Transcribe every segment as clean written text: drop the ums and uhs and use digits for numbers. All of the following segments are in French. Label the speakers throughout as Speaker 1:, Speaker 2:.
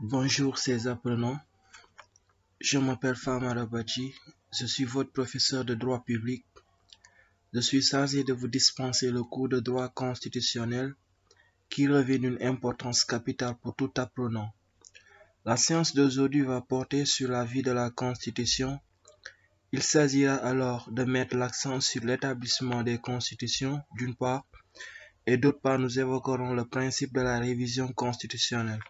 Speaker 1: Bonjour ces apprenants, je m'appelle Famara Badji, je suis votre professeur de droit public. Je suis chargé de vous dispenser le cours de droit constitutionnel qui revêt d'une importance capitale pour tout apprenant. La séance d'aujourd'hui va porter sur la vie de la Constitution. Il s'agira alors de mettre l'accent sur l'établissement des constitutions d'une part et d'autre part nous évoquerons le principe de la révision constitutionnelle.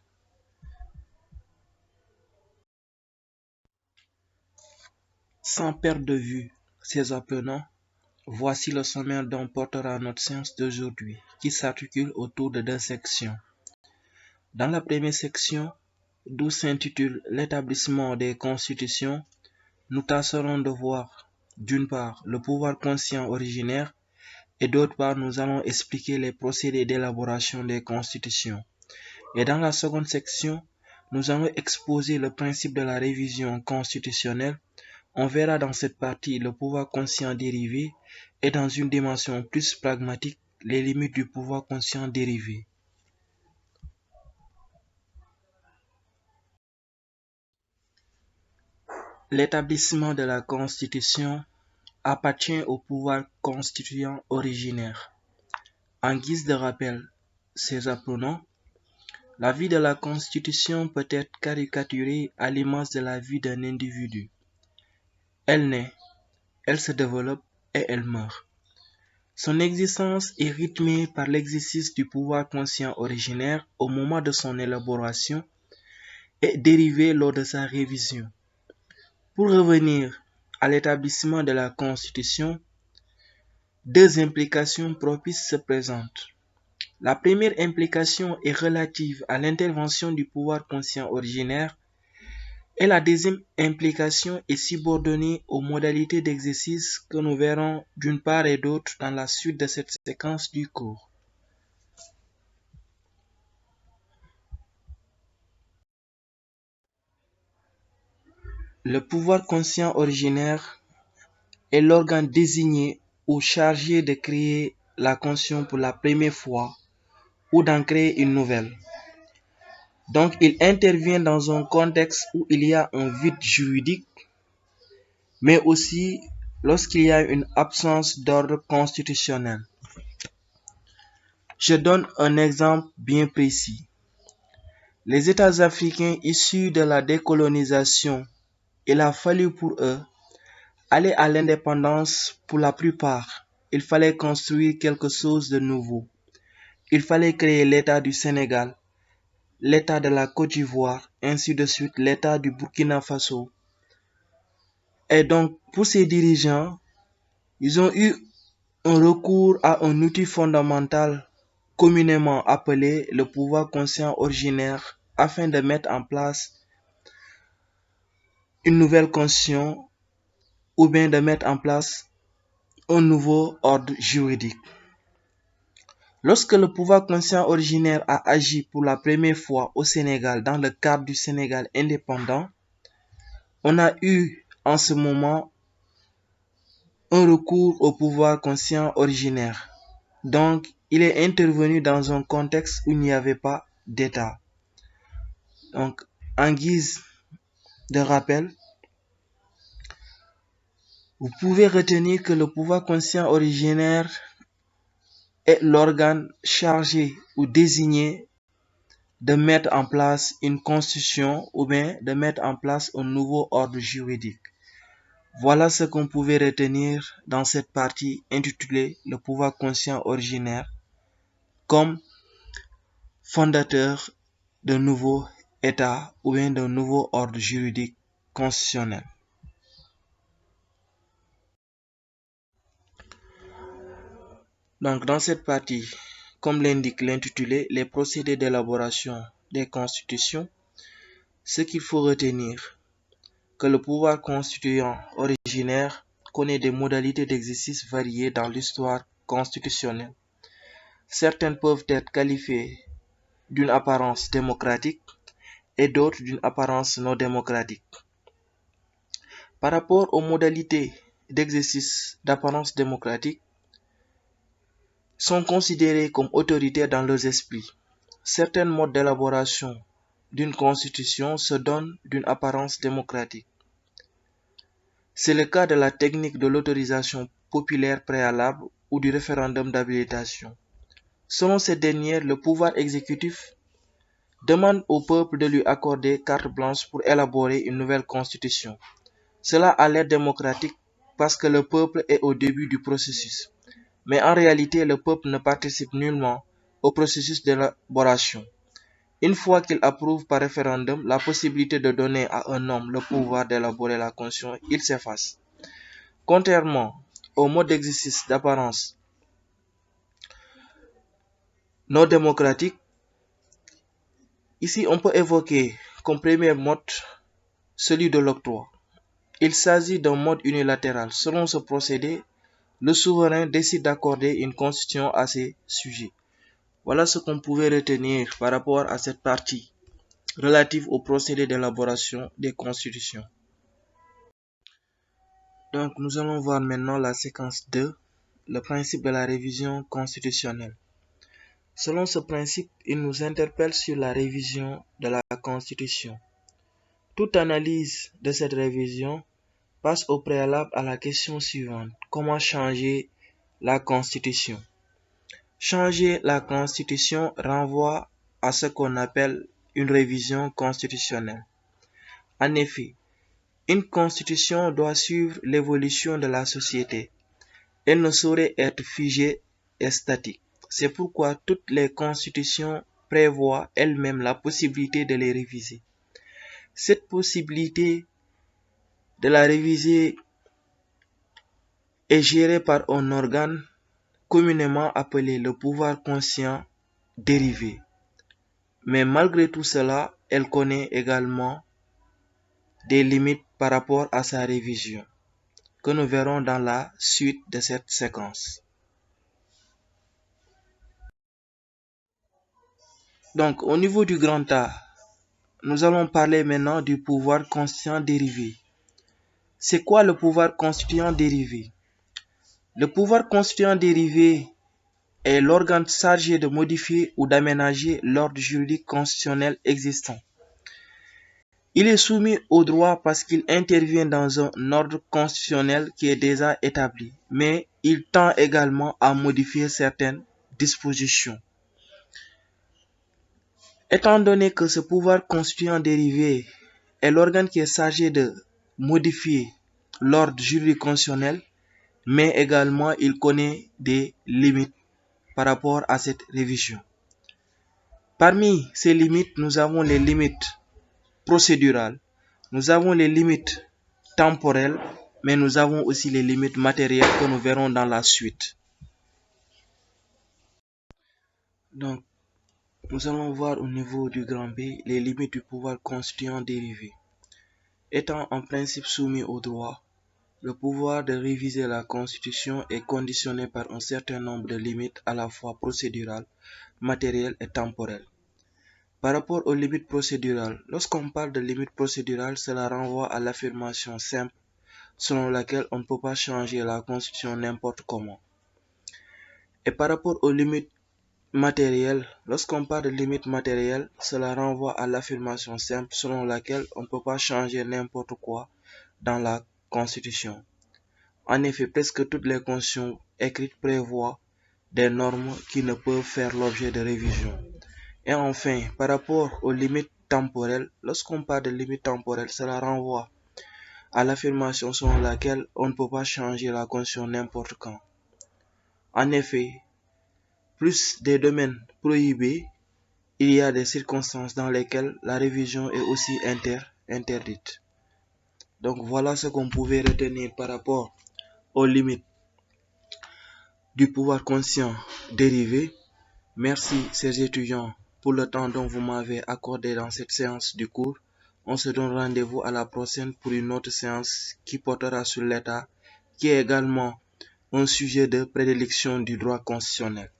Speaker 1: Sans perdre de vue ces apprenants, voici le sommaire dont portera notre séance d'aujourd'hui, qui s'articule autour de deux sections. Dans la première section, d'où s'intitule l'établissement des constitutions, nous tâcherons de voir, d'une part, le pouvoir conscient originaire, et d'autre part, nous allons expliquer les procédés d'élaboration des constitutions. Et dans la seconde section, nous allons exposer le principe de la révision constitutionnelle. On verra dans cette partie le pouvoir conscient dérivé et dans une dimension plus pragmatique les limites du pouvoir conscient dérivé. L'établissement de la Constitution appartient au pouvoir constituant originaire. En guise de rappel, ces apprenants, la vie de la Constitution peut être caricaturée à l'image de la vie d'un individu. Elle naît, elle se développe et elle meurt. Son existence est rythmée par l'exercice du pouvoir conscient originaire au moment de son élaboration et dérivée lors de sa révision. Pour revenir à l'établissement de la Constitution, deux implications propices se présentent. La première implication est relative à l'intervention du pouvoir conscient originaire et la deuxième implication est subordonnée aux modalités d'exercice que nous verrons d'une part et d'autre dans la suite de cette séquence du cours. Le pouvoir conscient originaire est l'organe désigné ou chargé de créer la conscience pour la première fois ou d'en créer une nouvelle. Donc, il intervient dans un contexte où il y a un vide juridique, mais aussi lorsqu'il y a une absence d'ordre constitutionnel. Je donne un exemple bien précis. Les États africains issus de la décolonisation, il a fallu pour eux aller à l'indépendance pour la plupart. Il fallait construire quelque chose de nouveau. Il fallait créer l'État du Sénégal, l'État de la Côte d'Ivoire, ainsi de suite, l'État du Burkina Faso. Et donc, pour ces dirigeants, ils ont eu un recours à un outil fondamental communément appelé le pouvoir conscient originaire afin de mettre en place une nouvelle constitution ou bien de mettre en place un nouveau ordre juridique. Lorsque le pouvoir conscient originaire a agi pour la première fois au Sénégal dans le cadre du Sénégal indépendant, on a eu en ce moment un recours au pouvoir conscient originaire. Donc, il est intervenu dans un contexte où il n'y avait pas d'État. Donc, en guise de rappel, vous pouvez retenir que le pouvoir conscient originaire est l'organe chargé ou désigné de mettre en place une constitution ou bien de mettre en place un nouveau ordre juridique. Voilà ce qu'on pouvait retenir dans cette partie intitulée le pouvoir conscient originaire comme fondateur d'un nouveau État ou bien d'un nouveau ordre juridique constitutionnel. Donc dans cette partie, comme l'indique l'intitulé, les procédés d'élaboration des constitutions, ce qu'il faut retenir, que le pouvoir constituant originaire connaît des modalités d'exercice variées dans l'histoire constitutionnelle. Certaines peuvent être qualifiées d'une apparence démocratique et d'autres d'une apparence non démocratique. Par rapport aux modalités d'exercice d'apparence démocratique, sont considérées comme autoritaires dans leurs esprits. Certains modes d'élaboration d'une constitution se donne d'une apparence démocratique. C'est le cas de la technique de l'autorisation populaire préalable ou du référendum d'habilitation. Selon cette dernière, le pouvoir exécutif demande au peuple de lui accorder carte blanche pour élaborer une nouvelle constitution. Cela a l'air démocratique parce que le peuple est au début du processus. Mais en réalité, le peuple ne participe nullement au processus d'élaboration. Une fois qu'il approuve par référendum la possibilité de donner à un homme le pouvoir d'élaborer la constitution, il s'efface. Contrairement au mode d'exercice d'apparence non démocratique, ici on peut évoquer comme premier mode celui de l'octroi. Il s'agit d'un mode unilatéral. Selon ce procédé, le souverain décide d'accorder une constitution à ses sujets. Voilà ce qu'on pouvait retenir par rapport à cette partie relative au procédé d'élaboration des constitutions. Donc nous allons voir maintenant la séquence 2, le principe de la révision constitutionnelle. Selon ce principe, il nous interpelle sur la révision de la Constitution. Toute analyse de cette révision passe au préalable à la question suivante. Comment changer la Constitution? Changer la Constitution renvoie à ce qu'on appelle une révision constitutionnelle. En effet, une constitution doit suivre l'évolution de la société. Elle ne saurait être figée et statique. C'est pourquoi toutes les constitutions prévoient elles-mêmes la possibilité de les réviser. Cette possibilité de la réviser est gérée par un organe communément appelé le pouvoir conscient dérivé. Mais malgré tout cela, elle connaît également des limites par rapport à sa révision, que nous verrons dans la suite de cette séquence. Donc, au niveau du grand A, nous allons parler maintenant du pouvoir constituant dérivé. C'est quoi le pouvoir constituant dérivé? Le pouvoir constituant dérivé est l'organe chargé de modifier ou d'aménager l'ordre juridique constitutionnel existant. Il est soumis au droit parce qu'il intervient dans un ordre constitutionnel qui est déjà établi, mais il tend également à modifier certaines dispositions. Étant donné que ce pouvoir constituant dérivé est l'organe qui est chargé de modifier l'ordre juridique constitutionnel, mais également il connaît des limites par rapport à cette révision. Parmi ces limites, nous avons les limites procédurales, nous avons les limites temporelles, mais nous avons aussi les limites matérielles que nous verrons dans la suite. Donc, nous allons voir au niveau du grand B les limites du pouvoir constituant dérivé. Étant en principe soumis au droit, le pouvoir de réviser la Constitution est conditionné par un certain nombre de limites à la fois procédurales, matérielles et temporelles. Par rapport aux limites procédurales, lorsqu'on parle de limites procédurales, cela renvoie à l'affirmation simple selon laquelle on ne peut pas changer la Constitution n'importe comment. Et par rapport aux limites matérielles, lorsqu'on parle de limites matérielles, cela renvoie à l'affirmation simple selon laquelle on ne peut pas changer n'importe quoi dans la Constitution. En effet, presque toutes les constitutions écrites prévoient des normes qui ne peuvent faire l'objet de révision. Et enfin, par rapport aux limites temporelles, lorsqu'on parle de limites temporelles, cela renvoie à l'affirmation selon laquelle on ne peut pas changer la Constitution n'importe quand. En effet, plus des domaines prohibés, il y a des circonstances dans lesquelles la révision est aussi interdite. Donc voilà ce qu'on pouvait retenir par rapport aux limites du pouvoir conscient dérivé. Merci, chers étudiants, pour le temps dont vous m'avez accordé dans cette séance du cours. On se donne rendez-vous à la prochaine pour une autre séance qui portera sur l'État, qui est également un sujet de prédilection du droit constitutionnel.